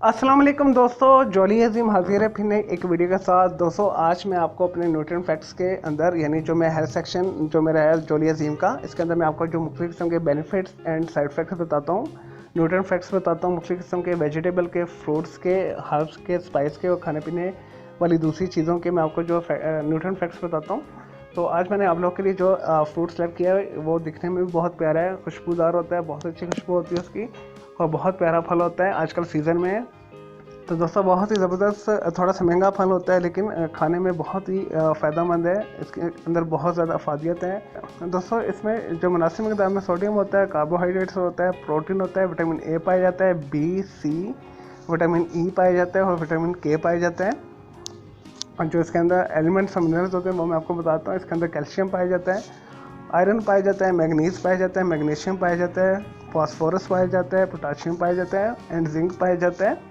अस्सलाम वालेकुम दोस्तों, जॉली अजीम हाजिर है फिर नई एक वीडियो के साथ। दोस्तों आज मैं आपको अपने न्यूट्रिएंट फैक्ट्स के अंदर यानी जो मैं हेल्थ सेक्शन जो मेरा है जॉली अजीम का, इसके अंदर मैं आपको जो मुख्तलिफ किस्म के बेनिफिट्स एंड साइड इफेक्ट्स बताता हूँ। न्यूट्रिएंट फैक्ट्स बताता हूँ, मुख्तलिफ किस्म के वेजिटेबल के, फ्रूट्स के, हर्ब्स के, स्पाइस के और खाने पीने वाली दूसरी चीज़ों के मैं आपको जो न्यूट्रिएंट फैक्ट्स बताता हूँ। तो आज मैंने आप लोग के लिए जो फ्रूट सेलेक्ट किया है वो दिखने में भी बहुत प्यारा है, खुशबूदार होता है, बहुत अच्छी खुशबू होती है उसकी और बहुत प्यारा फल होता है। आजकल सीज़न में है तो दोस्तों बहुत ही ज़बरदस्त, थोड़ा सा महंगा फल होता है लेकिन खाने में बहुत ही फ़ायदेमंद है। इसके अंदर बहुत ज़्यादा अफादियत है दोस्तों। इसमें जो मुनासिब मकदार में सोडियम होता है, कार्बोहाइड्रेट्स होता है, प्रोटीन होता है, विटामिन ए पाया जाता है, बी, सी, विटामिन ई पाया जाता है और विटामिन के पाए जाते हैं। और जो इसके अंदर एलिमेंट्स और मिनरल्स होते हैं वो मैं आपको बताता हूँ। इसके अंदर कैल्शियम पाया जाता है, आयरन पाया जाता है, मैग्नीज पाया जाता है, मैग्नीशियम पाया जाता है, फॉस्फोरस पाया जाता है, पोटाशियम पाया जाता है एंड जिंक पाया जाता है।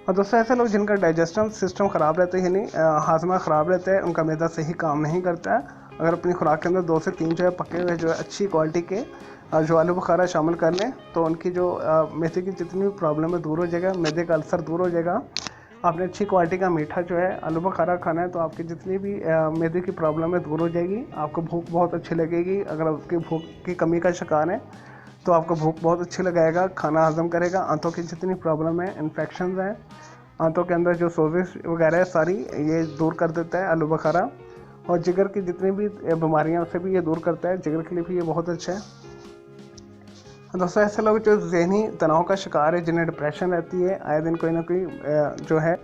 और दोस्तों ऐसे लोग जिनका डाइजेस्टिव सिस्टम ख़राब रहता है यानी हाजमा ख़राब रहता है, उनका मैदा सही काम नहीं करता है, अगर अपनी खुराक के अंदर 2 से 3 जो है पके हुए जो है अच्छी क्वालिटी के जो आलू बुखारा शामिल कर लें तो उनकी जो मैदे की जितनी भी प्रॉब्लम है दूर हो जाएगा, मैदे का अल्सर दूर हो जाएगा। आपने अच्छी क्वालिटी का मीठा जो है आलू बुखारा खाना है तो आपकी जितनी भी मैदे की प्रॉब्लम है दूर हो जाएगी। आपको भूख बहुत अच्छी लगेगी। अगर आपकी भूख की कमी का शिकार है तो आपको भूख बहुत अच्छी लगाएगा, खाना हजम करेगा। आंतों की जितनी प्रॉब्लम है, इन्फेक्शन हैं, आंतों के अंदर जो सोजिश वगैरह है सारी ये दूर कर देता है आलू बुखारा। और जिगर की जितनी भी बीमारियां उसे भी ये दूर करता है, जिगर के लिए भी ये बहुत अच्छा है। दोस्तों ऐसे लोग जो जहनी तनाव का शिकार है, जिन्हें डिप्रेशन रहती है, आए दिन कोई ना कोई जो है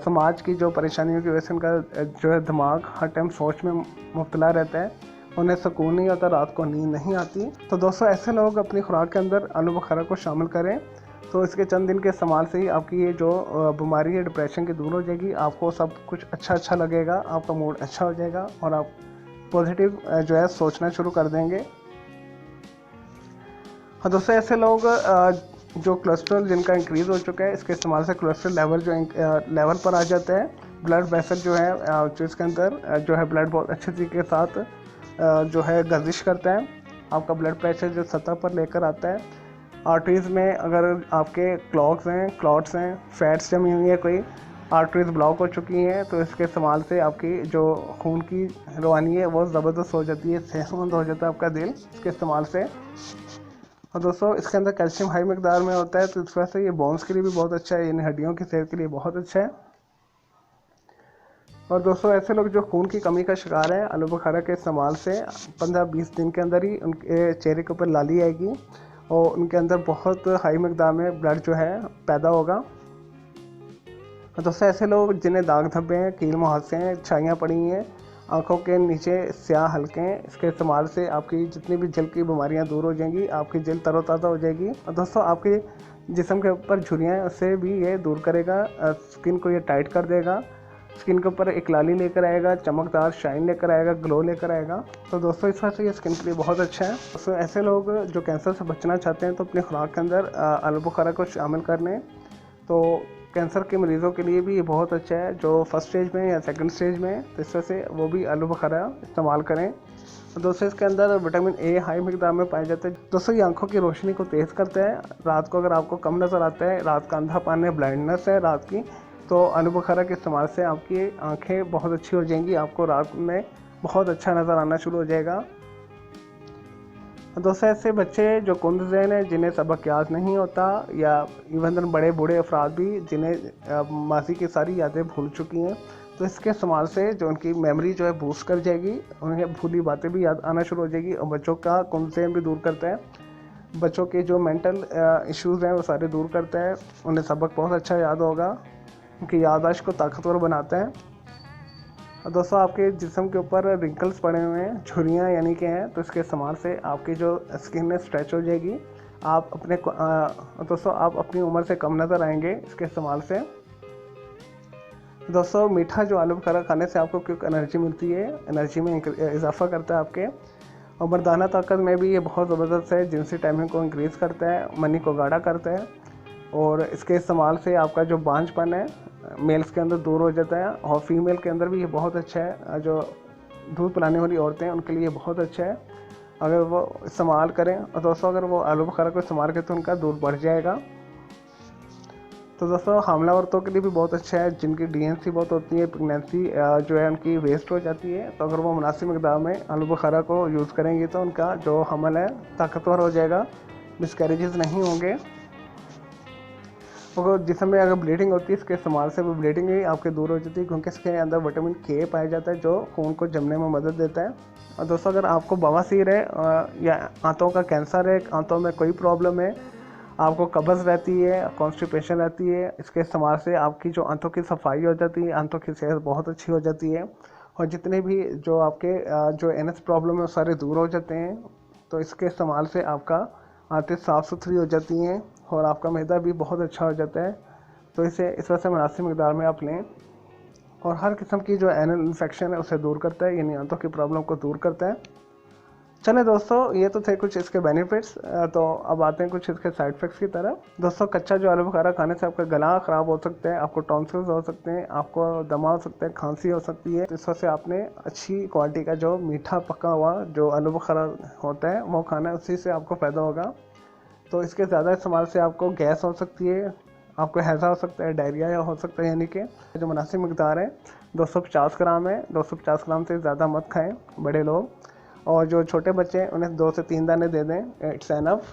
समाज की जो परेशानियों की वजह से उनका जो है दिमाग हर टाइम सोच में मुब्तला रहता है, उन्हें सुकून नहीं होता, रात को नींद नहीं आती। तो दोस्तों ऐसे लोग अपनी खुराक के अंदर आलू बुखारा को शामिल करें तो इसके चंद दिन के इस्तेमाल से ही आपकी ये जो बीमारी है डिप्रेशन की दूर हो जाएगी। आपको सब कुछ अच्छा लगेगा, आपका मूड अच्छा हो जाएगा और आप पॉजिटिव जो है सोचना शुरू कर देंगे। हाँ दोस्तों ऐसे लोग जो कोलेस्ट्रॉल जिनका इंक्रीज़ हो चुका है, इसके इस्तेमाल से कोलेस्ट्रॉल लेवल जो लेवल पर आ जाता है। ब्लड वेसल जो है जो इसके अंदर जो है ब्लड बहुत अच्छे तरीके के साथ जो है गर्दिश करता है, आपका ब्लड प्रेशर जो सतह पर लेकर आता है। आर्टरीज़ में अगर आपके क्लॉट्स हैं, फैट्स जमी हुई है, कोई आर्टरीज ब्लॉक हो चुकी हैं तो इसके इस्तेमाल से आपकी जो खून की रवानी है वो ज़बरदस्त हो जाती है, सेहतमंद हो जाता है आपका दिल इसके इस्तेमाल से। और दोस्तों इसके अंदर कैल्शियम हाई मकदार में होता है तो इस वजह से ये बोन्स के लिए भी बहुत अच्छा है, यानी हड्डियों की सेहत के लिए बहुत अच्छा है। और दोस्तों ऐसे लोग जो खून की कमी का शिकार है, आलू बुखारा के इस्तेमाल से 15-20 दिन के अंदर ही उनके चेहरे के ऊपर लाली आएगी और उनके अंदर बहुत हाई मकदार में ब्लड जो है पैदा होगा। और दोस्तों ऐसे लोग जिन्हें दाग धब्बे हैं, कील मुहासे हैं, छाइयाँ पड़ी हैं, आंखों के नीचे स्याह हल्के हैं, इसके इस्तेमाल से आपकी जितनी भी जल की बीमारियां दूर हो जाएंगी, आपकी जल तरोताज़ा हो जाएगी। और दोस्तों आपके जिस्म के ऊपर झुर्रियाँ हैं उससे भी ये दूर करेगा, स्किन को ये टाइट कर देगा, स्किन के ऊपर एक लाली लेकर आएगा, चमकदार शाइन लेकर आएगा, ग्लो लेकर आएगा। तो दोस्तों इस वजह से ये स्किन के लिए बहुत अच्छा है। दोस्तों ऐसे लोग जो कैंसर से बचना चाहते हैं तो अपनी खुराक के अंदर आलू बुखारा को शामिल कर लें तो कैंसर के मरीज़ों के लिए भी ये बहुत अच्छा है, जो फर्स्ट स्टेज में या सेकंड स्टेज में, तो इस वजह से वो भी आलू बुखारा इस्तेमाल करें। दोस्तों इसके अंदर विटामिन ए हाई मकदार में पाया जाता है। दोस्तों ये आंखों की रोशनी को तेज़ करता है। रात को अगर आपको कम नज़र आता है, रात का अंधापन है, ब्लाइंडनेस है रात की, तो आलू बुखारा के इस्तेमाल से आपकी आँखें बहुत अच्छी हो जाएंगी, आपको रात में बहुत अच्छा नज़र आना शुरू हो जाएगा। दोस्तों ऐसे बच्चे जो कुंद ज़हन है, जिन्हें सबक याद नहीं होता, या इवन बड़े बूढ़े अफराद भी जिन्हें माजी की सारी यादें भूल चुकी हैं, तो इसके इस्तेमाल से जो उनकी मेमोरी जो है बूस्ट कर जाएगी, उन्हें भूली बातें भी याद आना शुरू हो जाएगी और बच्चों का कुंद ज़हन भी दूर करता है। बच्चों के जो मेंटल इश्यूज़ हैं वो सारे दूर करता है, उन्हें सबक बहुत अच्छा याद होगा, उनकी याददाश्त को ताकतवर बनाता है। और दोस्तों आपके जिस्म के ऊपर रिंकल्स पड़े हुए हैं, झुर्रियाँ यानी कि हैं, तो इसके इस्तेमाल से आपकी जो स्किन है स्ट्रेच हो जाएगी। आप अपने दोस्तों आप अपनी उम्र से कम नज़र आएंगे इसके इस्तेमाल से। दोस्तों मीठा जो आलू बुखारा खाने से आपको क्योंकि एनर्जी मिलती है, एनर्जी में इजाफा करता है आपके, और मर्दाना ताकत में भी ये बहुत ज़बरदस्त है, जिनसी टाइमिंग को इंक्रीज़ करता है, मनी को गाढ़ा करता है और इसके इस्तेमाल से आपका जो बांझपन है मेल्स के अंदर दूर हो जाता है और फीमेल के अंदर भी ये बहुत अच्छा है। जो दूध पिलाने वाली औरतें हैं उनके लिए बहुत अच्छा है अगर वो इस्तेमाल करें। और दोस्तों अगर वो आलू बुखारा को इस्तेमाल करें तो उनका दूध बढ़ जाएगा। तो दोस्तों हामला औरतों के लिए भी बहुत अच्छा है, जिनकी डीएनसी बहुत होती है, प्रेगनेंसी जो है उनकी वेस्ट हो जाती है। तो अगर वो मुनासिब मकदार में आलू बुखारा को यूज़ करेंगी तो उनका जो हमल है ताकतवर हो जाएगा, मिसकैरेजेस नहीं होंगे। अगर जिसम में अगर ब्लीडिंग होती है, इसके इस्तेमाल से वो ब्लीडिंग भी आपके दूर हो जाती है, क्योंकि इसके अंदर विटामिन के पाया जाता है जो खून को जमने में मदद देता है। और दोस्तों अगर आपको बवासीर है या आंतों का कैंसर है, आंतों में कोई प्रॉब्लम है, आपको कब्ज़ रहती है, कॉन्स्टिपेशन रहती है, इसके इस्तेमाल से आपकी जो आंतों की सफाई हो जाती है, आंतों की सेहत बहुत अच्छी हो जाती है, और जितने भी जो आपके जो एनएस प्रॉब्लम है वो सारे दूर हो जाते हैं। तो इसके इस्तेमाल से आपका आंतें साफ़ सुथरी हो जाती हैं और आपका मैदा भी बहुत अच्छा हो जाता है। तो इसे इस वजह से मुनासिब मकदार में आप लें, और हर किस्म की जो एनल इन्फेक्शन है उसे दूर करता है, यानी आंतों की प्रॉब्लम को दूर करता है। चले दोस्तों, ये तो थे कुछ इसके बेनिफिट्स। तो अब आते हैं कुछ इसके साइड इफ़ेक्ट्स की तरफ। दोस्तों कच्चा जो आलू बुखारा खाने से आपका गला ख़राब हो सकता है, आपको टॉन्सिल्स हो सकते हैं, आपको दमा हो सकता है, खांसी हो सकती है। तो इस वजह से आपने अच्छी क्वालिटी का जो मीठा पका हुआ जो आलू बुखारा होता है वो खाना है, उसी से आपको फ़ायदा होगा। तो इसके ज़्यादा इस्तेमाल से आपको गैस हो सकती है, आपको हैज़ा हो सकता है, डायरिया हो सकता है। यानी कि जो मुनासिब मकदार है 250 ग्राम है, 250 ग्राम से ज़्यादा मत खाएं बड़े लोग, और जो छोटे बच्चे हैं उन्हें 2 से 3 दाने दे दें, इट्स एनफ।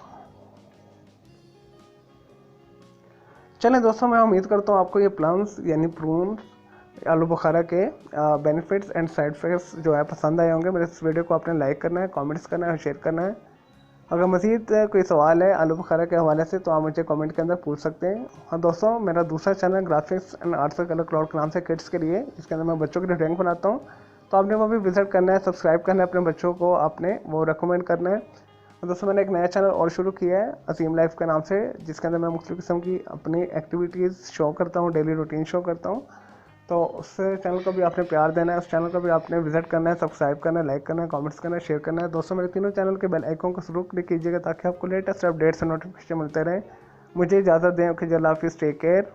चलें दोस्तों, मैं उम्मीद करता हूँ आपको ये प्लम्स यानी प्रून आलू बुखारा के बेनिफिट्स एंड साइड इफेक्ट्स जो है पसंद आए होंगे। मेरे इस वीडियो को आपने लाइक करना है, कमेंट्स करना है और शेयर करना है। अगर मज़ीद कोई सवाल है आलू बुखारा के हवाले से तो आप मुझे कमेंट के अंदर पूछ सकते हैं। हाँ दोस्तों, मेरा दूसरा channel graphics and arts colour cloud के नाम से किड्स के लिए, जिसके अंदर मैं बच्चों के लिए ड्राइंग बनाता हूँ। तो आपने वो भी विजिट करना है, सब्सक्राइब करना है, अपने बच्चों को आपने वो रेकमेंड करना है। और दोस्तों मैंने एक नया चैनल और शुरू किया है अजीम लाइफ के नाम से, जिसके अंदर मैं मुख्तलिफ़ किस्म की अपनी एक्टिविटीज़ शो करता हूँ, डेली रूटीन शो करता हूँ। तो उस चैनल को भी आपने प्यार देना है, उस चैनल को भी आपने विजिट करना है, सब्सक्राइब करना है, लाइक करना है, कमेंट्स करना है, शेयर करना है। दोस्तों मेरे तीनों चैनल के बेल आइकन को ज़रूर क्लिक कीजिएगा ताकि आपको लेटेस्ट अपडेट्स और नोटिफिकेशन मिलते रहें। मुझे इजाज़त दें, ओके, अल्लाह हाफिज़, टेक केयर।